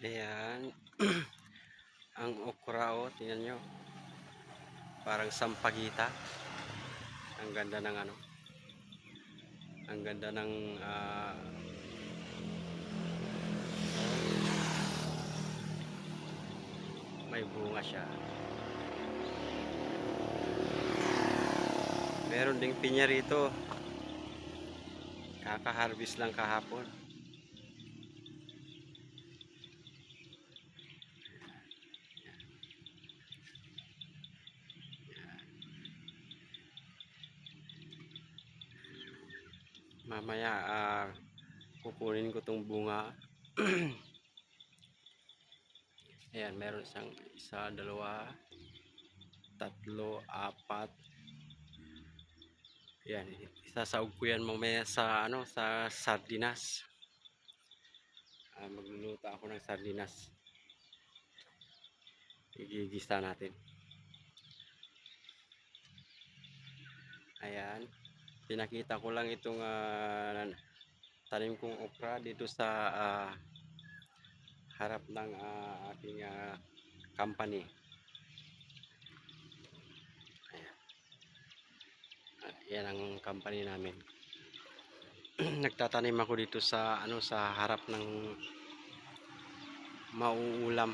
Ayan. Ang okra, oh, tingnan nyo. Parang sampagita. Ang ganda ng ano. Ang ganda ng may bunga siya. Meron ding pinya rito. Kaka-harvest lang kahapon. Mamaya kukunin ko tong bunga. Ayan, meron siyang isa, dalawa, tatlo, apat. Ayan, isasaog ko yan mamaya sa ano, sa sardinas. Magluluto ako ng sardinas. Igigisa natin. Ayan. Pinakita ko lang itong tanim kong okra dito sa harap ng aking company. Ayan. Yan ang company namin. Nagtatanim ako dito sa ano, sa harap ng mauulam.